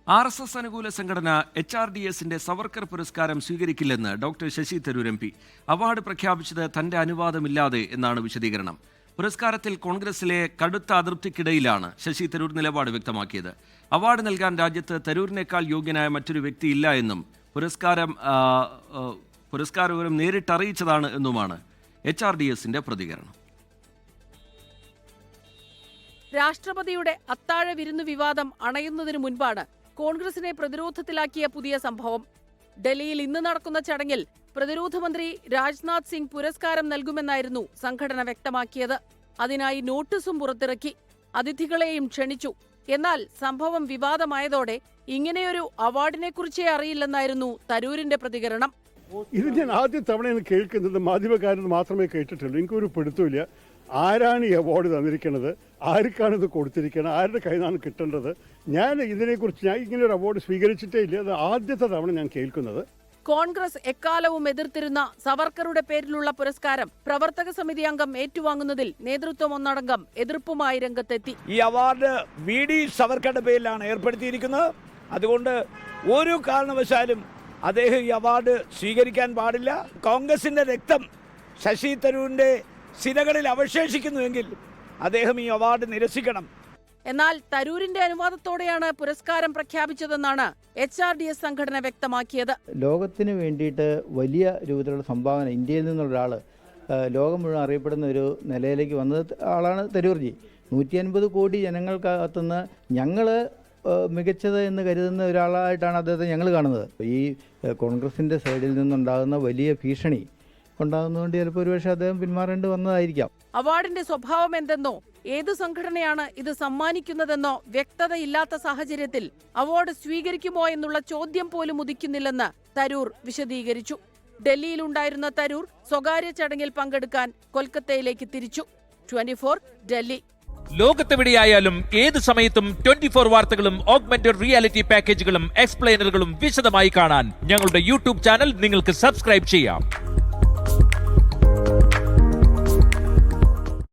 RSS അനുകൂല സംഘടന HRDSന്റെ സവർക്കർ പുരസ്കാരം സ്വീകരിക്കില്ലെന്ന് doctor Shashi Tharoor MP. Award പ്രഖ്യാപിച്ചത് തന്റെ അനുവാദമില്ലാതെ എന്നാണ് വിശദീകരണം. പുരസ്കാരത്തിൽ കോൺഗ്രസിലെ കടുത്ത അതൃപ്തിക്കിടയിലാണ് ശശി തരൂർ നിലപാട് വ്യക്തമാക്കിയത്. അവാർഡ് നൽകാൻ രാജ്യത്ത് തരൂരിനേക്കാൾ യോഗ്യനായ മറ്റൊരു വ്യക്തിയില്ല എന്നും പുരസ്കാരം നേരിട്ടറിയിച്ചതാണ് എന്നുമാണ് HRDSന്റെ പ്രതികരണം. രാഷ്ട്രപതിയുടെ അത്താഴ വിരുന്നു വിവാദം അണയുന്നതിനു മുൻപാണ് കോൺഗ്രസിനെ പ്രതിരോധത്തിലാക്കിയ പുതിയ സംഭവം. ഡൽഹിയിൽ ഇന്ന് നടക്കുന്ന ചടങ്ങിൽ പ്രതിരോധ മന്ത്രി രാജ്നാഥ് സിംഗ് പുരസ്കാരം നൽകുമെന്നായിരുന്നു സംഘടന വ്യക്തമാക്കിയത്. അതിനായി നോട്ടീസും പുറത്തിറക്കി, അതിഥികളെയും ക്ഷണിച്ചു. എന്നാൽ സംഭവം വിവാദമായതോടെ ഇങ്ങനെയൊരു അവാർഡിനെക്കുറിച്ചേ അറിയില്ലെന്നായിരുന്നു തരൂരിന്റെ പ്രതികരണം. ഇത് ഞാൻ ആദ്യ തവണയാണ് കേൾക്കുന്നത്. മാധ്യമക്കാരൻ മാത്രമേ കേട്ടിട്ടുള്ളൂ. എനിക്കൊരു പിടുത്തമില്ല. ആരാണ് ഈ അവാർഡ് തന്നിരിക്കുന്നത്, ആർക്കാണ് ഇത് കൊടുത്തിരിക്കുന്നത്, ആരുടെ കയ്യിലാണ് കിട്ടേണ്ടത്. ഞാൻ ഇങ്ങനെ ഒരു അവാർഡ് സ്വീകരിച്ചിട്ടേ ഇല്ല. അത് ആദ്യത്തെ തവണ ഞാൻ കേൾക്കുന്നത്. കോൺഗ്രസ് എക്കാലവും എതിർത്തിരുന്ന സവർക്കറുടെ പേരിലുള്ള പുരസ്കാരം പ്രവർത്തക സമിതി അംഗം ഏറ്റുവാങ്ങുന്നതിൽ നേതൃത്വം ഒന്നടങ്കം എതിർപ്പുമായി രംഗത്തെത്തി. ഈ അവാർഡ് VD സവർക്കറുടെ പേരിലാണ് ഏർപ്പെടുത്തിയിരിക്കുന്നത്. അതുകൊണ്ട് ഒരു കാരണവശാലും അദ്ദേഹം ഈ അവാർഡ് സ്വീകരിക്കാൻ പാടില്ല. കോൺഗ്രസിന്റെ രക്തം ശശി തരൂരിന്റെ സിരകളിൽ അവശേഷിക്കുന്നുവെങ്കിൽ അദ്ദേഹം ഈ അവാർഡ് നിരസിക്കണം. എന്നാൽ തരൂരിന്റെ അനുവാദത്തോടെയാണ് പുരസ്കാരം പ്രഖ്യാപിച്ചതെന്നാണ് HRDS സംഘടന വ്യക്തമാക്കിയത്. ലോകത്തിന് വേണ്ടിയിട്ട് വലിയ രൂപത്തിലുള്ള സംഭാവന ഇന്ത്യയിൽ നിന്നുള്ള ഒരാൾ ലോകം മുഴുവൻ അറിയപ്പെടുന്ന ഒരു നിലയിലേക്ക് വന്നത് ആളാണ് തരൂർജി. 150 കോടി ജനങ്ങൾക്കകത്തുനിന്ന് ഞങ്ങൾ മികച്ചത് എന്ന് കരുതുന്ന ഒരാളായിട്ടാണ് അദ്ദേഹത്തെ ഞങ്ങൾ കാണുന്നത്. ഈ കോൺഗ്രസിൻ്റെ സൈഡിൽ നിന്നുണ്ടാകുന്ന വലിയ ഭീഷണി ഉണ്ടാകുന്നതുകൊണ്ട് ചിലപ്പോൾ ഒരുപക്ഷെ അദ്ദേഹം പിന്മാറേണ്ടി വന്നതായിരിക്കാം. അവാർഡിന്റെ സ്വഭാവം എന്തെന്നോ ഏത് സംഘടനയാണ് ഇത് സമ്മാനിക്കുന്നതെന്നോ വ്യക്തതയില്ലാത്ത സാഹചര്യത്തിൽ അവാർഡ് സ്വീകരിക്കുമോ എന്നുള്ള ചോദ്യം പോലും ഉദിക്കുന്നില്ലെന്ന് തരൂർ വിശദീകരിച്ചു. ഡൽഹിയിലുണ്ടായിരുന്ന തരൂർ സ്വകാര്യ ചടങ്ങിൽ പങ്കെടുക്കാൻ കൊൽക്കത്തയിലേക്ക് തിരിച്ചു. 24 ഡൽഹി. ലോകത്തെവിടെയായാലും ഏത് സമയത്തും 24 വാർത്തകളും ഓഗ്മെന്റഡ് റിയാലിറ്റി പാക്കേജുകളും എക്സ്പ്ലെയിനറുകളും വിശദമായി കാണാൻ ഞങ്ങളുടെ YouTube ചാനൽ നിങ്ങൾക്ക് സബ്സ്ക്രൈബ് ചെയ്യാം.